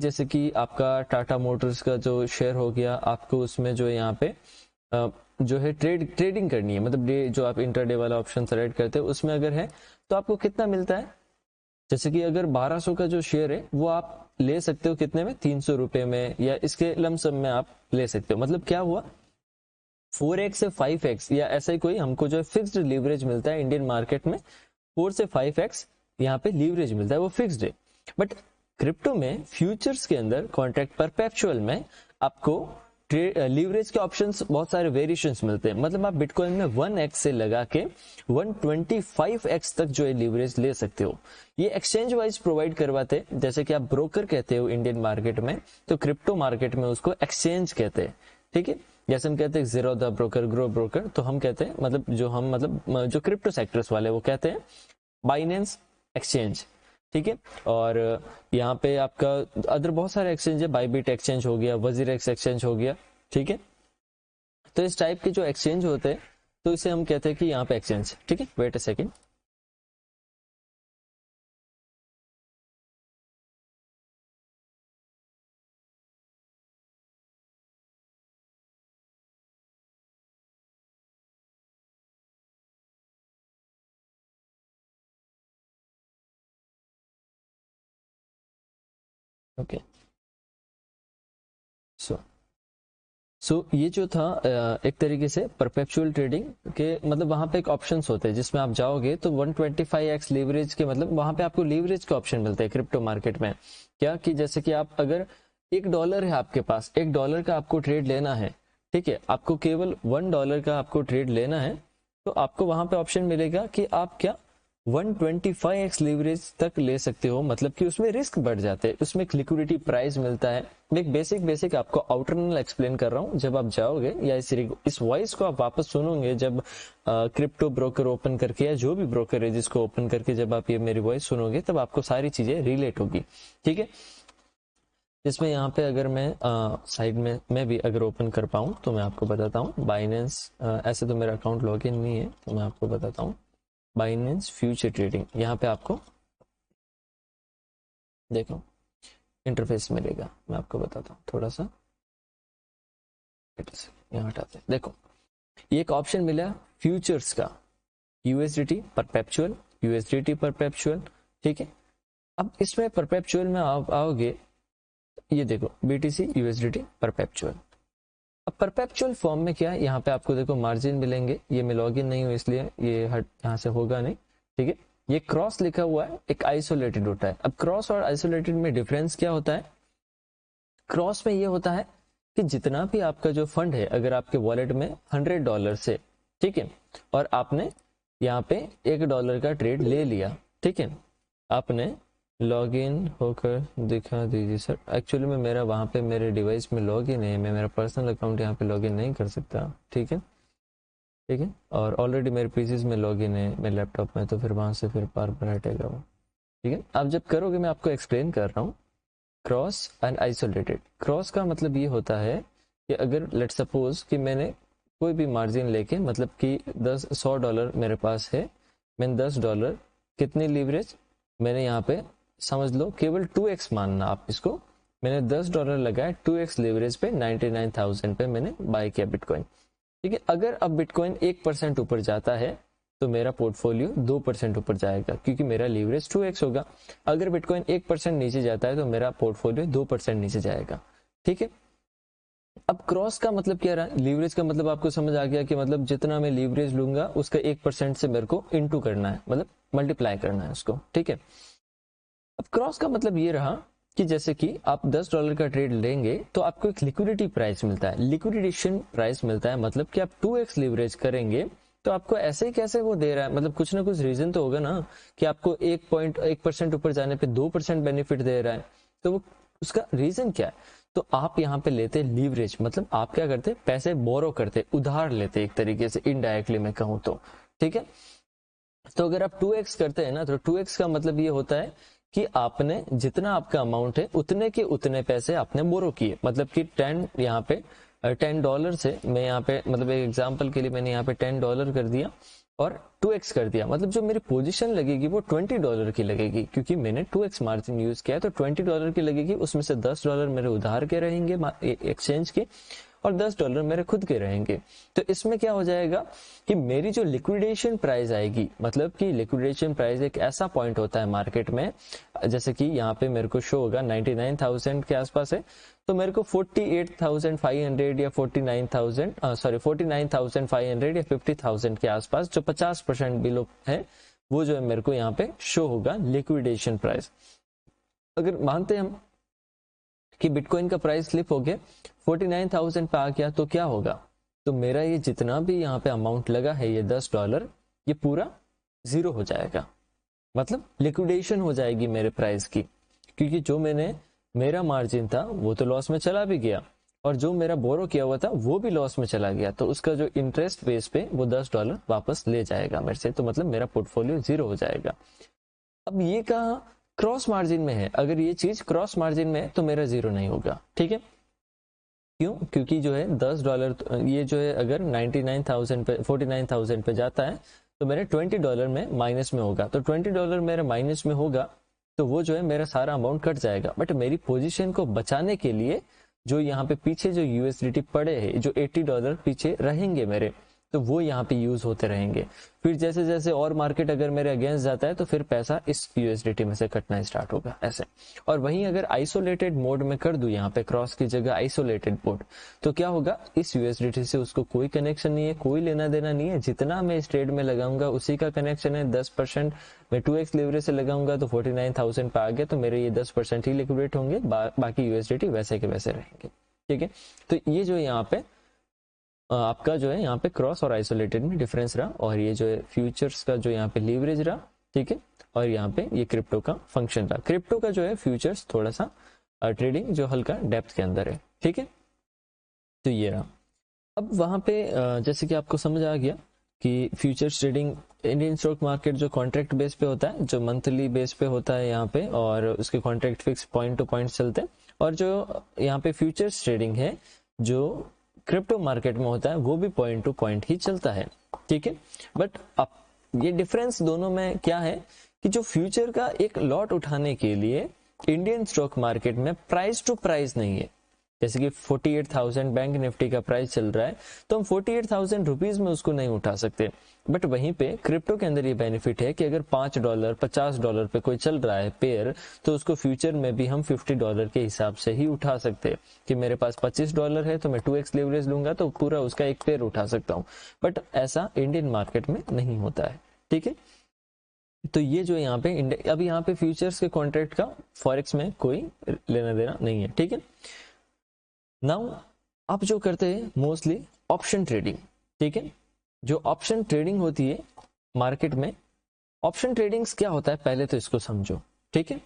जैसे कि आपका टाटा मोटर्स का जो शेयर हो गया, आपको उसमें जो है यहाँ पे जो है ट्रेडिंग करनी है, मतलब डे जो आप इंटरडे वाला ऑप्शन सेलेक्ट करते हो उसमें अगर है तो आपको कितना मिलता है। जैसे कि अगर 1200 का जो शेयर है वो आप ले सकते हो कितने में, 300 रुपए में, या इसके लमसम में आप ले सकते हो। मतलब क्या हुआ, 4x से 5x या ऐसा ही कोई हमको जो है फिक्स्ड लीवरेज मिलता है इंडियन मार्केट में। 4 से 5x यहाँ पे लीवरेज मिलता है, वो फिक्स्ड है। बट क्रिप्टो में फ्यूचर्स के अंदर कॉन्ट्रैक्ट परपेचुअल में आपको लीवरेज के ऑप्शंस बहुत सारे वेरिएशंस मिलते हैं। मतलब आप बिटकॉइन में 1x से लगा के 125x तक जो है लीवरेज ले सकते हो। ये एक्सचेंज वाइज प्रोवाइड करवाते हैं। जैसे कि आप ब्रोकर कहते हो इंडियन मार्केट में, तो क्रिप्टो मार्केट में उसको एक्सचेंज कहते हैं। ठीक है, जैसे हम कहते हैं जीरोधा ब्रोकर, ग्रो ब्रोकर, तो हम कहते हैं मतलब जो क्रिप्टो सेक्टर्स वाले वो कहते हैं बाइनेंस एक्सचेंज। ठीक है, और यहाँ पे आपका अदर बहुत सारे एक्सचेंज है, बाईबिट एक्सचेंज हो गया, वजीरेक्स एक्सचेंज हो गया। ठीक है, तो इस टाइप के जो एक्सचेंज होते हैं तो इसे हम कहते हैं कि यहाँ पे एक्सचेंज। ठीक है, वेट अ सेकेंड। ओके, सो ये जो था एक तरीके से परपेचुअल ट्रेडिंग के, मतलब वहां पे एक ऑप्शंस होते हैं जिसमें आप जाओगे तो 125x लीवरेज के, मतलब वहां पे आपको लीवरेज के ऑप्शन मिलते हैं क्रिप्टो मार्केट में। क्या कि जैसे कि आप अगर $1 है आपके पास, $1 का आपको ट्रेड लेना है, ठीक है, आपको केवल $1 का आपको ट्रेड लेना है, तो आपको वहां पे ऑप्शन मिलेगा कि आप क्या 125x लीवरेज तक ले सकते हो। मतलब कि उसमें रिस्क बढ़ जाते हैं, उसमें एक लिक्विडिटी प्राइस मिलता है। मैं एक बेसिक आपको आउटरनल एक्सप्लेन कर रहा हूँ। जब आप जाओगे या इस वॉइस को आप वापस सुनोगे जब क्रिप्टो ब्रोकर ओपन करके, या जो भी ब्रोकर है जिसको ओपन करके जब आप ये मेरी वॉइस सुनोगे, तब आपको सारी चीजें रिलेट होगी। ठीक है, इसमें यहाँ पे अगर मैं साइड में मैं भी अगर ओपन कर पाऊँ तो मैं आपको बताता हूँ। बाइनेंस, ऐसे तो मेरा अकाउंट लॉग इन नहीं है, तो मैं आपको बताता हूँ। बाइनेंस फ्यूचर ट्रेडिंग, यहाँ पे आपको देखो इंटरफेस मिलेगा। मैं आपको बताता हूँ थोड़ा सा, यहाँ हटाते हैं। देखो ये एक ऑप्शन मिला फ्यूचर्स का, यूएसडीटी परपेचुअल, यूएसडीटी परपेचुअल। ठीक है, अब इसमें परपेचुअल में आप आओगे, ये देखो बीटीसी यूएसडीटी परपेचुअल। अब परपेचुअल फॉर्म में क्या है, यहाँ पे आपको देखो मार्जिन मिलेंगे। ये मैं लॉग इन नहीं हूँ इसलिए ये यहाँ से होगा नहीं। ठीक है, ये क्रॉस लिखा हुआ है, एक आइसोलेटेड होता है। अब क्रॉस और आइसोलेटेड में डिफरेंस क्या होता है, क्रॉस में ये होता है कि जितना भी आपका जो फंड है, अगर आपके वॉलेट में $100 से, ठीक है, और आपने यहाँ पे $1 का ट्रेड ले लिया, ठीक है, आपने लॉग इन होकर दिखा दीजिए सर। एक्चुअली में मेरा वहाँ पे मेरे डिवाइस में लॉग इन है, मैं मेरा पर्सनल अकाउंट यहाँ पे लॉग इन नहीं कर सकता। ठीक है, ठीक है, और ऑलरेडी मेरे पीसीज में लॉग इन है मेरे लैपटॉप में, तो फिर वहां से फिर बार बार हटेगा वो। ठीक है, आप जब करोगे, मैं आपको एक्सप्लेन कर रहा हूँ। क्रॉस एंड आइसोलेटेड, क्रॉस का मतलब ये होता है कि अगर लेट सपोज कि मैंने कोई भी मार्जिन लेके, मतलब कि $100 मेरे पास है, मैंने $10 कितनी लीवरेज, मैंने यहाँ पे समझ लो केवल 2x मानना आप इसको, मैंने $10 लगाया 2x लीवरेज पे 99,000 पे मैंने बाय किया बिटकॉइन। ठीक है, अगर अब बिटकॉइन 1% ऊपर जाता है तो मेरा पोर्टफोलियो 2% ऊपर जाएगा, क्योंकि मेरा लीवरेज 2x होगा। अगर बिटकॉइन 1% नीचे जाता है तो मेरा पोर्टफोलियो 2% नीचे जाएगा। ठीक है, अब क्रॉस का मतलब क्या रहा, लीवरेज का मतलब आपको समझ आ गया कि मतलब जितना मैं लीवरेज लूंगा उसका 1% से मेरे को इनटू करना है, मतलब मल्टीप्लाई करना है उसको। ठीक है, अब क्रॉस का मतलब ये रहा कि जैसे कि आप $10 का ट्रेड लेंगे तो आपको एक लिक्विडिटी प्राइस मिलता है, लिक्विडेशन प्राइस मिलता है। मतलब कि आप 2x लीवरेज करेंगे तो आपको ऐसे ही कैसे वो दे रहा है, मतलब कुछ ना कुछ रीजन तो होगा ना कि आपको 1% ऊपर जाने पे 2% बेनिफिट दे रहा है। तो वो उसका रीजन क्या है, तो आप यहाँ पे लेते लीवरेज, मतलब आप क्या करते, पैसे बोरो करते, उधार लेते एक तरीके से, इनडायरेक्टली मैं कहूँ तो। ठीक है, तो अगर आप 2x करते हैं ना, तो 2x का मतलब ये होता है कि आपने जितना आपका अमाउंट है उतने के उतने पैसे आपने बोरो किए। मतलब कि 10 यहाँ पे $10 से मैं यहाँ पे, मतलब एक एग्जांपल के लिए मैंने यहाँ पे $10 कर दिया, और 2x कर दिया, मतलब जो मेरी पोजीशन लगेगी वो $20 की लगेगी, क्योंकि मैंने 2x मार्जिन यूज किया है, तो $20 की लगेगी। उसमें से $10 मेरे उधार के रहेंगे एक्सचेंज के, और $10 मेरे खुद के रहेंगे। तो इसमें क्या हो जाएगा कि मेरी जो लिक्विडेशन प्राइस आएगी, मतलब कि लिक्विडेशन प्राइस एक ऐसा पॉइंट होता है मार्केट में, जैसे कि यहाँ पे मेरे को शो होगा 99,000 के आसपास है, तो मेरे को 48,500 या 49,500 या 50,000 के आसपास, जो 50% बिलो है, वो जो है मेरे को यहाँ पे शो होगा लिक्विडेशन प्राइस। अगर मानते हैं हम कि बिटकॉइन का प्राइस स्लिप हो गया 49,000 पे आ गया, तो क्या होगा, तो मेरा ये जितना भी यहाँ पे अमाउंट लगा है, ये $10, ये पूरा जीरो हो जाएगा, मतलब लिक्विडेशन हो जाएगी मेरे प्राइस की, क्योंकि जो मेरा मार्जिन था वो तो लॉस में चला भी गया, और जो मेरा बोरो किया हुआ था वो भी लॉस में चला गया, तो उसका जो इंटरेस्ट बेस पे वो $10 वापस ले जाएगा मेरे से, तो मतलब मेरा पोर्टफोलियो जीरो हो जाएगा। अब ये कहा क्रॉस मार्जिन में है, अगर ये चीज क्रॉस मार्जिन में है तो मेरा जीरो नहीं होगा, ठीक है। क्यों? क्योंकि जो है $10, ये जो है अगर 99,000 पे 49,000 पे जाता है, तो मेरे $20 में माइनस में होगा, तो $20 मेरा माइनस में होगा, तो वो जो है मेरा सारा अमाउंट कट जाएगा। बट मेरी पोजीशन को बचाने के लिए जो यहाँ पे पीछे जो यूएसडीटी पड़े हैं, जो $80 पीछे रहेंगे मेरे, तो वो यहाँ पे यूज होते रहेंगे। फिर जैसे जैसे और मार्केट अगर मेरे अगेंस्ट जाता है, तो फिर पैसा इस यूएसडीटी में से कटना स्टार्ट होगा ऐसे। और वहीं अगर आइसोलेटेड मोड में कर दूं, यहाँ पे क्रॉस की जगह आइसोलेटेड मोड, तो क्या होगा, इस यूएसडीटी से उसको कोई कनेक्शन नहीं है, कोई लेना देना नहीं है, जितना मैं इस ट्रेड में लगाऊंगा उसी का कनेक्शन है। 10% मैं 2x लेवरेज से लगाऊंगा तो 49,000 पे आ गया, तो मेरे ये 10% ही लिक्विडेट होंगे, बाकी यूएसडीटी वैसे के वैसे रहेंगे, ठीक है। तो ये जो यहाँ पे आपका जो है यहाँ पे क्रॉस और आइसोलेटेड में डिफरेंस रहा, और ये जो है फ्यूचर्स का जो यहाँ पे लीवरेज रहा, ठीक है, और यहाँ पे ये क्रिप्टो का फंक्शन रहा। क्रिप्टो का जो है फ्यूचर्स थोड़ा सा ट्रेडिंग जो हल्का डेप्थ के अंदर है, ठीक है। तो ये रहा। अब वहां पे जैसे कि आपको समझ आ गया कि futures trading Indian stock market जो कॉन्ट्रैक्ट बेस पे होता है, जो मंथली बेस पे होता है यहाँ पे, और उसके contract fix point two point चलते हैं, और जो यहाँ पे फ्यूचर्स ट्रेडिंग है जो क्रिप्टो मार्केट में होता है, वो भी पॉइंट टू पॉइंट ही चलता है, ठीक है। बट अब ये डिफरेंस दोनों में क्या है कि जो फ्यूचर का एक लॉट उठाने के लिए इंडियन स्टॉक मार्केट में प्राइस टू प्राइस नहीं है। जैसे कि 48,000 बैंक निफ्टी का प्राइस चल रहा है, तो हम 48,000 रुपीज में उसको नहीं उठा सकते। बट वहीं पे क्रिप्टो के अंदर ये बेनिफिट है कि अगर $5 $50 पे कोई चल रहा है पेयर, तो उसको फ्यूचर में भी हम $50 के हिसाब से ही उठा सकते हैं। कि मेरे पास $25 है, तो मैं 2x लेवरेज लूंगा तो पूरा उसका एक पेयर उठा सकता हूँ। बट ऐसा इंडियन मार्केट में नहीं होता है, ठीक है। तो ये जो यहाँ पे अब यहाँ पे फ्यूचर्स के कॉन्ट्रैक्ट का फॉरेक्स में कोई लेना देना नहीं है, ठीक है। नाउ आप जो करते हैं मोस्टली ऑप्शन ट्रेडिंग, ठीक है। जो ऑप्शन ट्रेडिंग होती है मार्केट में, ऑप्शन ट्रेडिंग्स क्या होता है पहले तो इसको समझो, ठीक है।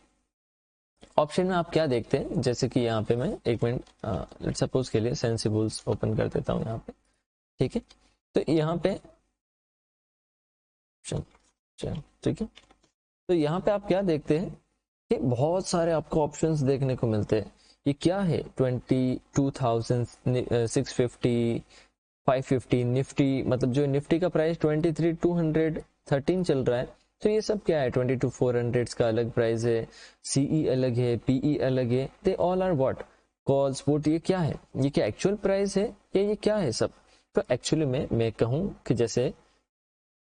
ऑप्शन में आप क्या देखते हैं, जैसे कि यहाँ पे मैं एक मिनट लेट्स सपोज के लिए सेंसिबल्स ओपन कर देता हूँ यहाँ पे, ठीक है। तो यहाँ पे ठीक है, तो यहाँ पे आप क्या देखते हैं कि बहुत सारे आपको ऑप्शंस देखने को मिलते हैं। ये क्या है, 22,650 550 निफ्टी, मतलब जो निफ्टी का प्राइस 23,213 चल रहा है, तो ये सब क्या है, 22,400 का अलग प्राइस है, सीई अलग है, पीई अलग है, they all are what calls put. ये क्या है, ये क्या एक्चुअल प्राइस है या ये क्या है सब। तो एक्चुअली में मैं कहूं कि जैसे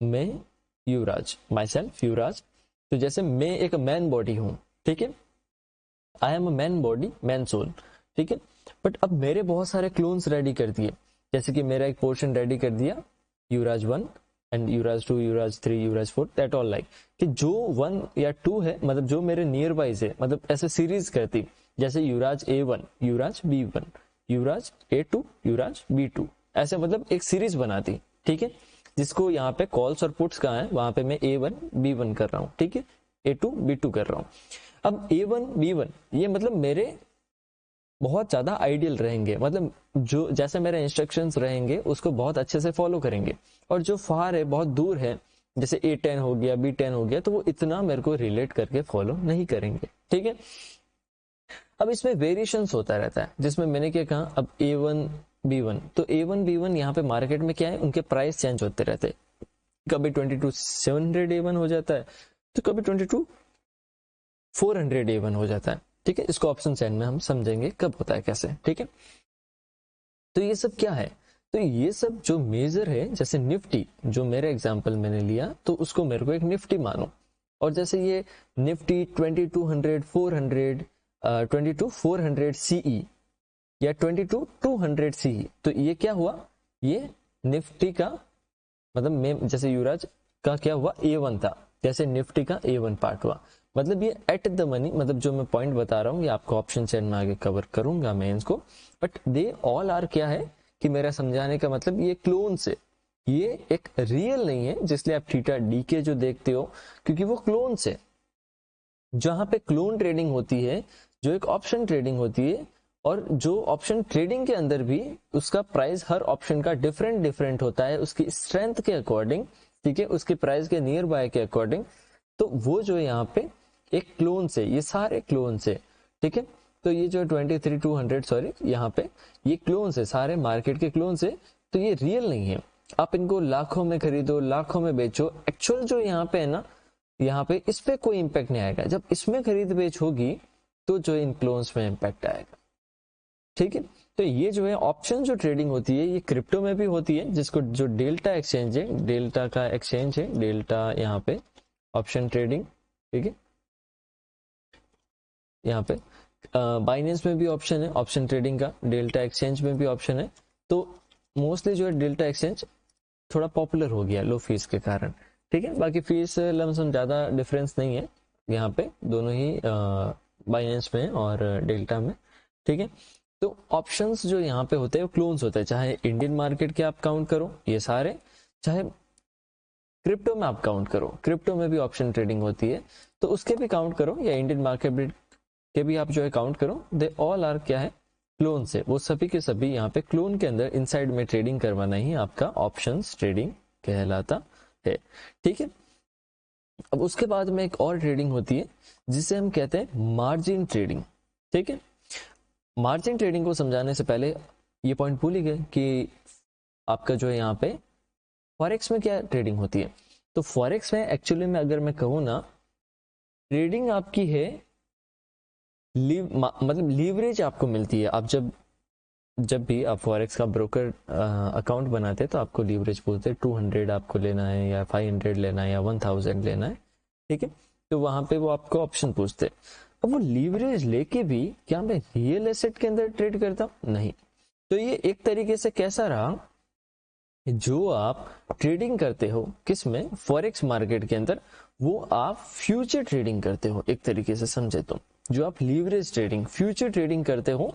मैं युवराज, माई सेल्फ युवराज, तो जैसे मैं एक मैन बॉडी हूं, ठीक है, I am a man body man soul, ठीक है। बट अब मेरे बहुत सारे क्लोन्स रेडी कर दिए, जैसे कि मेरा एक पोर्शन रेडी कर दिया युवराज 1 and Yuvraj 2, Yuvraj 3, Yuvraj 4, that all like कि जो 1 या 2 है, मतलब जो मेरे नियर बाइज है, मतलब ऐसे सीरीज करती, जैसे युवराज A1, युवराज B1, युवराज A2, युवराज B2, ऐसे मतलब एक सीरीज बनाती, ठीक है। जिसको यहाँ पे कॉल्स और पुट्स कहाँ है, वहां पे मैं A1 B1 कर रहा हूँ, ठीक है, A2 B2 कर रहा हूँ। अब A1 B1 ये मतलब मेरे बहुत ज्यादा आइडियल रहेंगे, मतलब जो जैसे मेरे इंस्ट्रक्शंस रहेंगे उसको बहुत अच्छे से फॉलो करेंगे, और जो फार है, बहुत दूर है, जैसे A10 हो गया, B10 हो गया, तो वो इतना मेरे को रिलेट करके फॉलो नहीं करेंगे, ठीक है। अब इसमें वेरिएशंस होता रहता है, जिसमें मैंने क्या कहा, अब A1 B1, तो A1 B1 यहाँ पे मार्केट में क्या है, उनके प्राइस चेंज होते रहते हैं। कभी 22,700 हो जाता है, तो कभी 22,400 हो जाता है। ठीक है, इसको ऑप्शन सेट में हम समझेंगे कब होता है कैसे। ठीक है, तो ये सब क्या है, तो ये सब जो मेजर है, जैसे निफ्टी जो मेरा एग्जांपल मैंने लिया, तो उसको मेरे को एक निफ्टी मानो, और जैसे ये निफ्टी 2200 400 22,400 सीई या 22,200 सीई, तो ये क्या हुआ, ये निफ्टी का मतलब मैं जैसे युवराज का क्या हुआ A1 था, जैसे निफ्टी का A1 पार्ट हुआ, मतलब ये एट द मनी, मतलब जो मैं पॉइंट बता रहा हूँ ये आपको ऑप्शन सेट में आगे कवर करूंगा मैं इसको, बट दे ऑल आर क्या है कि मेरा समझाने का मतलब ये क्लोन से, ये एक रियल नहीं है, जिसलिए आप थीटा डी के जो देखते हो, क्योंकि वो क्लोन से, जहां पे क्लोन ट्रेडिंग होती है, जो एक ऑप्शन ट्रेडिंग होती है, और जो ऑप्शन ट्रेडिंग के अंदर भी उसका प्राइस हर ऑप्शन का डिफरेंट डिफरेंट होता है उसकी स्ट्रेंथ के अकॉर्डिंग, ठीक है, उसके प्राइस के नियर बाय के अकॉर्डिंग, तो वो जो है यहाँ पे एक क्लोन से, ये सारे क्लोन से, ठीक है, तो ये जो 23,200 सॉरी यहाँ पे ये क्लोन से, सारे मार्केट के क्लोन से, तो ये रियल नहीं है। आप इनको लाखों में खरीदो, लाखों में बेचो, एक्चुअल जो यहाँ पे है ना, यहाँ पे इस पे कोई इंपैक्ट नहीं आएगा। जब इसमें खरीद बेच होगी तो जो इन क्लोन्स में इंपैक्ट आएगा। ठीक है, तो ये जो है ऑप्शन जो ट्रेडिंग होती है ये क्रिप्टो में भी होती है, जिसको जो डेल्टा एक्सचेंज है, डेल्टा का एक्सचेंज है, डेल्टा यहाँ पे ऑप्शन ट्रेडिंग, ठीक है, यहाँ पे बाइनेंस में भी ऑप्शन है ऑप्शन ट्रेडिंग का, डेल्टा एक्सचेंज में भी ऑप्शन है। तो मोस्टली जो है डेल्टा एक्सचेंज थोड़ा पॉपुलर हो गया लो फीस के कारण। ठीक है, बाकी फीस लमसम ज्यादा डिफरेंस नहीं है यहाँ पे, दोनों ही बाइनेंस में और डेल्टा में। ठीक है, तो ऑप्शंस जो यहाँ पे होते हैं वो क्लोन्स होते हैं, चाहे इंडियन मार्केट के आप काउंट करो ये सारे, चाहे क्रिप्टो में आप काउंट करो, क्रिप्टो में भी ऑप्शन ट्रेडिंग होती है तो उसके भी काउंट करो, या इंडियन मार्केट के भी आप जो है काउंट करो, दे ऑल आर क्या है, क्लोन से, वो सभी के सभी यहाँ पे क्लोन के अंदर इनसाइड में ट्रेडिंग करवाना ही आपका ऑप्शंस ट्रेडिंग कहलाता है। ठीक है, अब उसके बाद में एक और ट्रेडिंग होती है जिसे हम कहते हैं मार्जिन ट्रेडिंग। ठीक है, मार्जिन ट्रेडिंग को समझाने से पहले ये पॉइंट भूल ही गए कि आपका जो है यहाँ पे फॉरेक्स में क्या ट्रेडिंग होती है। तो फॉरेक्स में एक्चुअली में अगर मैं कहूँ ना, ट्रेडिंग आपकी है मतलब लीवरेज आपको मिलती है। आप जब भी आप फॉरेक्स का ब्रोकर अकाउंट बनाते हैं तो आपको लीवरेज बोलते हैं, 200 आपको लेना है या 500 लेना है या 1000 लेना है। ठीक है, तो वहां पे वो आपको ऑप्शन पूछते हैं। अब वो लीवरेज लेके भी क्या मैं रियल एसेट के अंदर ट्रेड करता हूं? नहीं। तो ये एक तरीके से कैसा रहा, जो आप ट्रेडिंग करते हो किस में, फॉरेक्स मार्केट के अंदर, वो आप फ्यूचर ट्रेडिंग करते हो एक तरीके से समझे तो। जो आप लीवरेज ट्रेडिंग, फ्यूचर ट्रेडिंग करते हो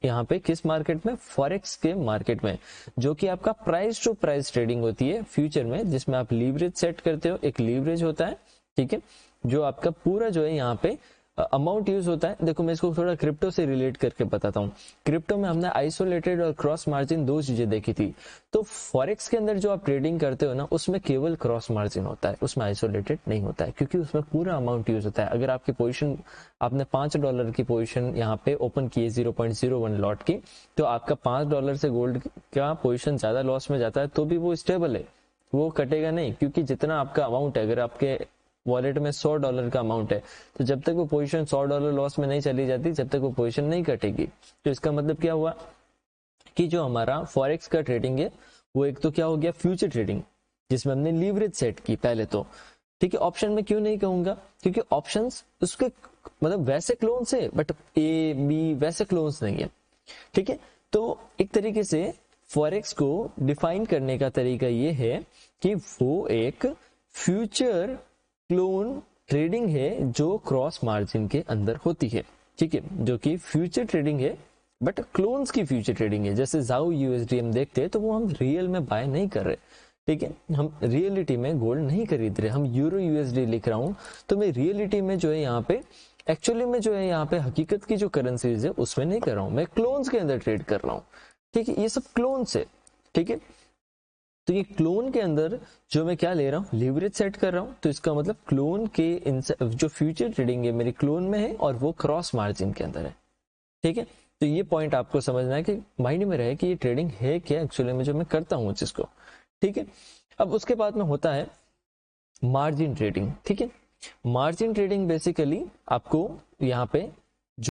यहाँ पे किस मार्केट में, फॉरेक्स के मार्केट में, जो कि आपका प्राइस टू प्राइस ट्रेडिंग होती है फ्यूचर में, जिसमें आप लीवरेज सेट करते हो, एक लीवरेज होता है। ठीक है, जो आपका पूरा जो है यहाँ पे अमाउंट यूज होता है। देखो मैं इसको थोड़ा क्रिप्टो से रिलेट करके बताता हूँ। क्रिप्टो में हमने आइसोलेटेड और क्रॉस मार्जिन दो चीजें देखी थी। तो फॉरेक्स के अंदर जो आप ट्रेडिंग करते हो ना, उसमें केवल क्रॉस मार्जिन होता है, उसमें आइसोलेटेड नहीं होता है, क्योंकि उसमें पूरा अमाउंट यूज होता है। अगर आपकी पोजीशन, आपने $5 की पोजीशन यहाँ पे ओपन की 0.01 लॉट की, तो आपका $5 से गोल्ड का पोजीशन ज्यादा लॉस में जाता है तो भी वो स्टेबल है, वो कटेगा नहीं, क्योंकि जितना आपका अमाउंट है, अगर आपके वॉलेट में $100 का अमाउंट है, तो जब तक वो पोजीशन $100 लॉस में नहीं चली जाती, जब तक वो पोजीशन नहीं कटेगी। तो इसका मतलब क्या हुआ कि जो हमारा फॉरेक्स का ट्रेडिंग है वो एक तो क्या हो गया, फ्यूचर ट्रेडिंग, जिसमें हमने लीवरेज सेट की पहले तो। ठीक है, ऑप्शन में क्यों नहीं कहूंगा, क्योंकि ऑप्शंस उसके मतलब वैसे क्लोन्स है, बट ए बी वैसे क्लोन्स नहीं है। ठीक है, तो एक तरीके से फॉरेक्स को डिफाइन करने का तरीका ये है कि वो एक फ्यूचर क्लोन ट्रेडिंग है जो क्रॉस मार्जिन के अंदर होती है। ठीक है, जो कि फ्यूचर ट्रेडिंग है बट क्लोन्स की फ्यूचर ट्रेडिंग है। जैसे जाओ यूएसडी हम देखते हैं तो वो हम रियल में बाय नहीं कर रहे। ठीक है, हम रियलिटी में गोल्ड नहीं खरीद रहे, हम यूरो यूएसडी लिख रहा हूं, तो मैं रियलिटी में जो है यहाँ पे एक्चुअली में जो है यहाँ पे हकीकत की जो करेंसीज है उसमें नहीं कर रहा हूं, मैं क्लोन्स के अंदर ट्रेड कर रहा हूँ। ठीक है, ये सब क्लोन्स है। ठीक है, तो ये क्लोन के अंदर जो मैं क्या ले रहा हूँ, लीवरेज सेट कर रहा हूँ, तो इसका मतलब क्लोन के जो फ्यूचर ट्रेडिंग है मेरी क्लोन में है और वो क्रॉस मार्जिन के अंदर है। ठीक है, तो ये पॉइंट आपको समझना है कि माइंड में रहे कि ये ट्रेडिंग है क्या एक्चुअली में जो मैं करता हूँ जिसको। ठीक है, अब उसके बाद में होता है मार्जिन ट्रेडिंग, ठीक है। मार्जिन ट्रेडिंग बेसिकली आपको यहाँ पे